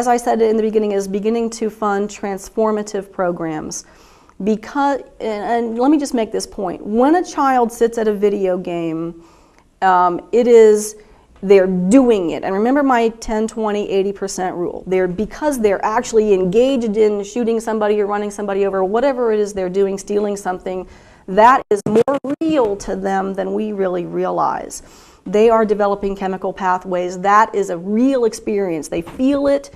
as I said in the beginning, is beginning to fund transformative programs. Because, and let me just make this point, when a child sits at a video game, they're doing it. And remember my 10, 20, 80% rule. Because they're actually engaged in shooting somebody or running somebody over, whatever it is they're doing, stealing something, that is more real to them than we really realize. They are developing chemical pathways. That is a real experience. They feel it.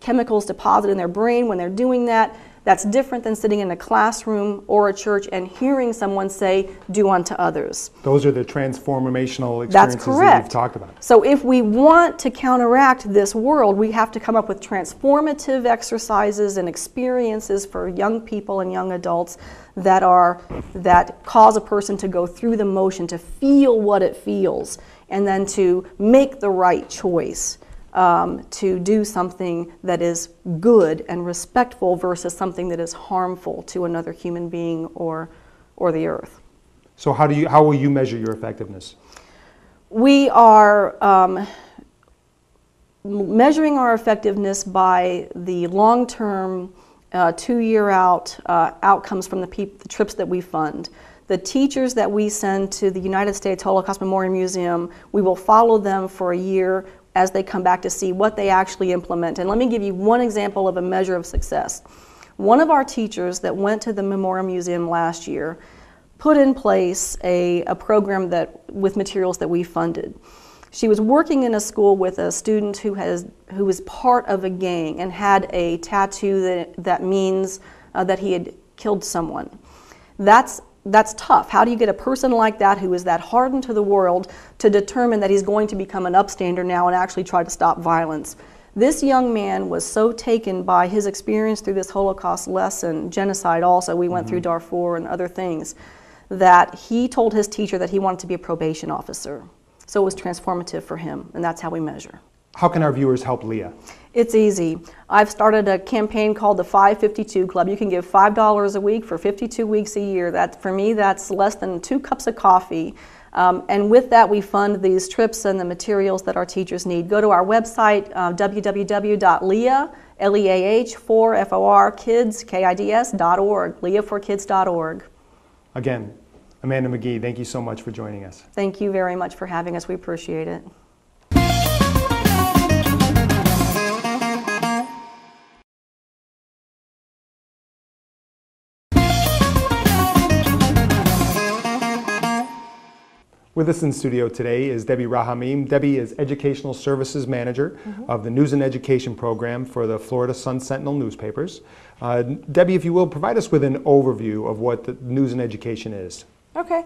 Chemicals deposit in their brain when they're doing that. That's different than sitting in a classroom or a church and hearing someone say, "Do unto others." Those are the transformational experiences That's correct. that you've talked about. So if we want to counteract this world, we have to come up with transformative exercises and experiences for young people and young adults that cause a person to go through the motion, to feel what it feels, and then to make the right choice. To do something that is good and respectful versus something that is harmful to another human being or the earth. So how will you measure your effectiveness? We are measuring our effectiveness by the long-term, 2-year outcomes from the trips that we fund. The teachers that we send to the United States Holocaust Memorial Museum, we will follow them for a year as they come back to see what they actually implement. And let me give you one example of a measure of success. One of our teachers that went to the Memorial Museum last year put in place a program with materials that we funded. She was working in a school with a student who was part of a gang and had a tattoo that means that he had killed someone. That's tough. How do you get a person like that, who is that hardened to the world, to determine that he's going to become an upstander now and actually try to stop violence? This young man was so taken by his experience through this Holocaust lesson, genocide also, we went through Darfur and other things, that he told his teacher that he wanted to be a probation officer. So it was transformative for him, and that's how we measure. How can our viewers help Leah? It's easy. I've started a campaign called the 552 Club. You can give $5 a week for 52 weeks a year. For me, that's less than 2 cups of coffee. And with that, we fund these trips and the materials that our teachers need. Go to our website, www.leah4kids.org, leah4kids.org. Again, Amanda McGee, thank you so much for joining us. Thank you very much for having us. We appreciate it. With us in studio today is Debbie Rahamim. Debbie is Educational Services Manager of the News and Education Program for the Florida Sun-Sentinel newspapers. Debbie, if you will, provide us with an overview of what the News and Education is. Okay.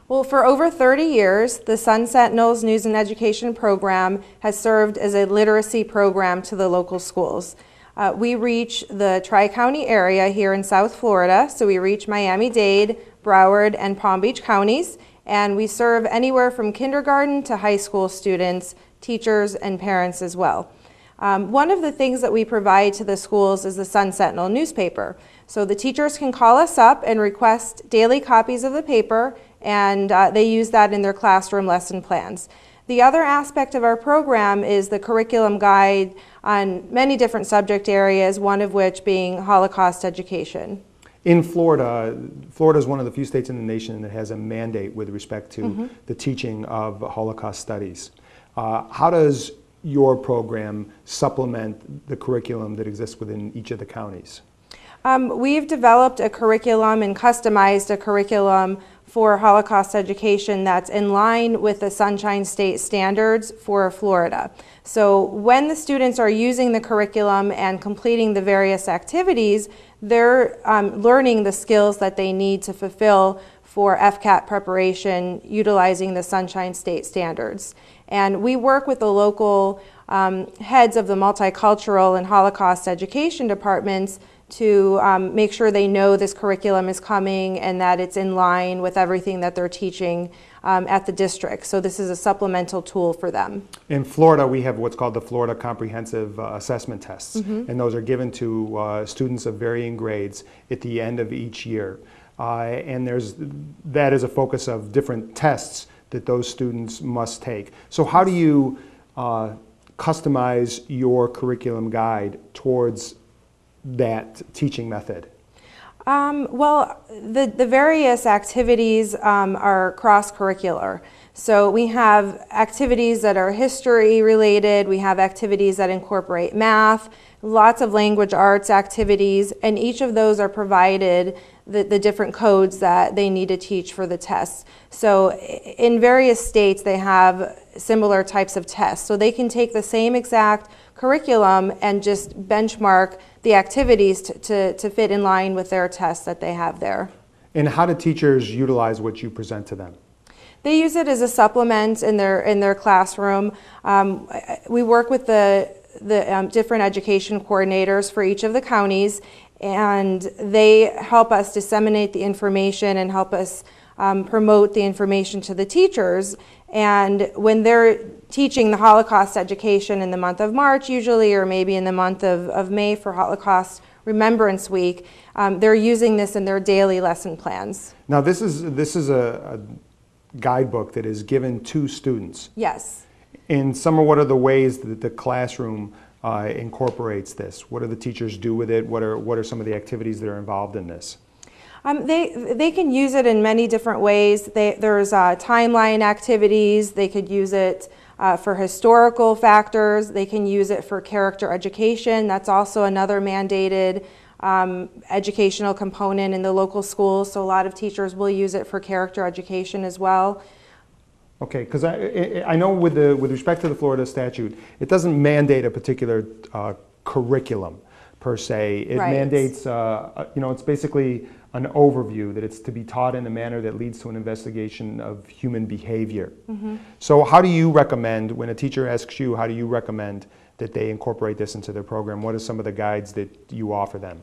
Well, for over 30 years, the Sun-Sentinel's News and Education Program has served as a literacy program to the local schools. We reach the Tri-County area here in South Florida, so we reach Miami-Dade, Broward, and Palm Beach counties, and we serve anywhere from kindergarten to high school students, teachers, and parents as well. One of the things that we provide to the schools is the Sun-Sentinel newspaper. So the teachers can call us up and request daily copies of the paper, and they use that in their classroom lesson plans. The other aspect of our program is the curriculum guide on many different subject areas, one of which being Holocaust education. In Florida, Florida is one of the few states in the nation that has a mandate with respect to the teaching of Holocaust studies. How does your program supplement the curriculum that exists within each of the counties? We've developed a curriculum and customized a curriculum for Holocaust education that's in line with the Sunshine State standards for Florida. So when the students are using the curriculum and completing the various activities, they're learning the skills that they need to fulfill for FCAT preparation utilizing the Sunshine State standards. And we work with the local heads of the multicultural and Holocaust education departments to make sure they know this curriculum is coming and that it's in line with everything that they're teaching at the district. So this is a supplemental tool for them. In Florida, we have what's called the Florida Comprehensive Assessment Tests, and those are given to students of varying grades at the end of each year. And that is a focus of different tests that those students must take. So how do you customize your curriculum guide towards that teaching method? Well, the various activities are cross-curricular. So we have activities that are history related, we have activities that incorporate math, lots of language arts activities, and each of those are provided the different codes that they need to teach for the tests. So in various states they have similar types of tests. So they can take the same exact curriculum and just benchmark the activities to fit in line with their tests that they have there. And how do teachers utilize what you present to them? They use it as a supplement in their classroom. We work with the different education coordinators for each of the counties, and they help us disseminate the information and help us promote the information to the teachers. And when they're teaching the Holocaust education in the month of March usually, or maybe in the month of May for Holocaust Remembrance Week, they're using this in their daily lesson plans. Now this is a guidebook that is given to students. Yes. And what are the ways that the classroom incorporates this? What do the teachers do with it? What are some of the activities that are involved in this? They can use it in many different ways. There's timeline activities. They could use it for historical factors. They can use it for character education. That's also another mandated educational component in the local schools. So a lot of teachers will use it for character education as well. Okay, because I know with respect to the Florida statute, it doesn't mandate a particular curriculum per se. It mandates, it's basically an overview that it's to be taught in a manner that leads to an investigation of human behavior. Mm-hmm. So how do you recommend, when a teacher asks you, how do you recommend that they incorporate this into their program? What are some of the guides that you offer them?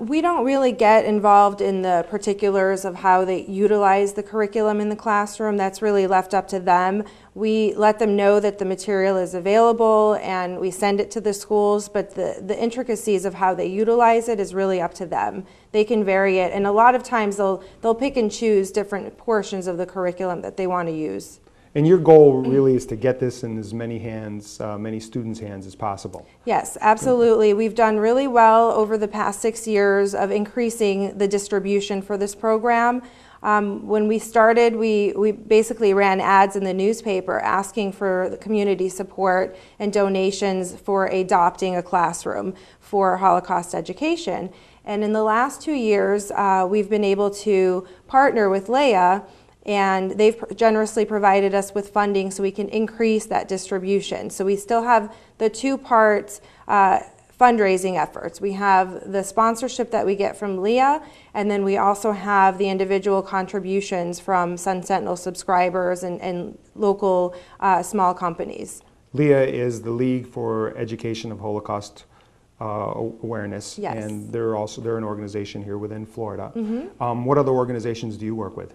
We don't really get involved in the particulars of how they utilize the curriculum in the classroom. That's really left up to them. We let them know that the material is available and we send it to the schools, but the intricacies of how they utilize it is really up to them. They can vary it, and a lot of times they'll pick and choose different portions of the curriculum that they want to use. And your goal really is to get this in as many hands, many students' hands as possible. Yes, absolutely. We've done really well over the past 6 years of increasing the distribution for this program. When we started, we basically ran ads in the newspaper asking for the community support and donations for adopting a classroom for Holocaust education. And in the last 2 years, we've been able to partner with Leah, and they've generously provided us with funding so we can increase that distribution. So we still have the two-part fundraising efforts. We have the sponsorship that we get from Leah, and then we also have the individual contributions from Sun Sentinel subscribers and local small companies. Leah is the League for Education of Holocaust Awareness, yes. And they're an organization here within Florida. Mm-hmm. What other organizations do you work with?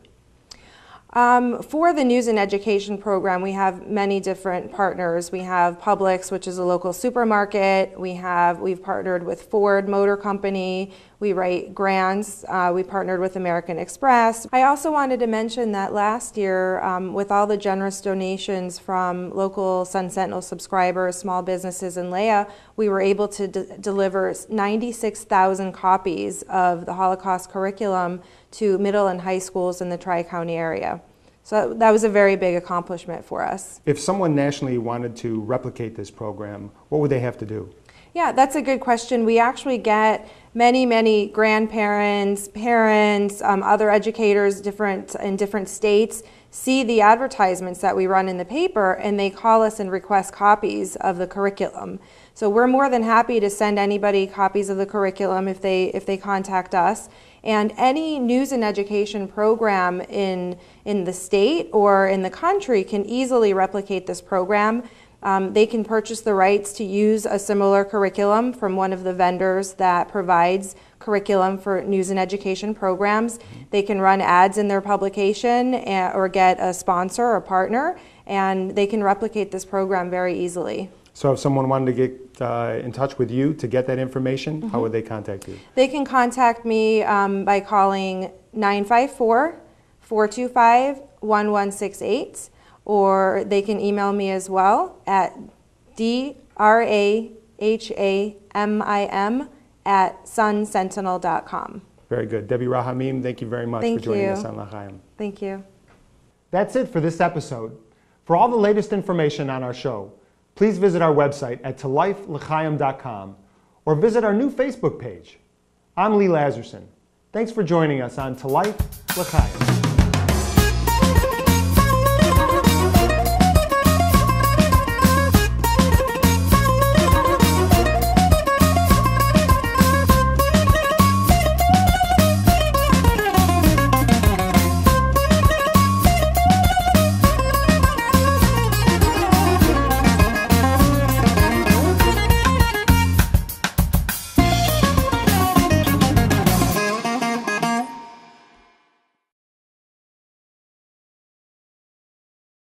For the News and Education program, we have many different partners. We have Publix, which is a local supermarket. We've partnered with Ford Motor Company. We write grants. We partnered with American Express. I also wanted to mention that last year, with all the generous donations from local Sun Sentinel subscribers, small businesses, and Leah, we were able to deliver 96,000 copies of the Holocaust curriculum to middle and high schools in the Tri-County area. So that was a very big accomplishment for us. If someone nationally wanted to replicate this program, what would they have to do? Yeah, that's a good question. We actually get many grandparents, parents, other educators in different states see the advertisements that we run in the paper, and they call us and request copies of the curriculum. So we're more than happy to send anybody copies of the curriculum if they contact us. And any news and education program in the state or in the country can easily replicate this program. They can purchase the rights to use a similar curriculum from one of the vendors that provides curriculum for news and education programs. They can run ads in their publication or get a sponsor or partner, and they can replicate this program very easily. So if someone wanted to get in touch with you to get that information, how would they contact you? They can contact me by calling 954-425-1168, or they can email me as well at drahamim@sunsentinel.com. Very good. Debbie Rahamim, thank you very much Thank for joining you. us on L'chaim. Thank you. That's it for this episode. For all the latest information on our show, please visit our website at tolifel'chaim.com or visit our new Facebook page. I'm Lee Lazarson. Thanks for joining us on To Life L'chaim.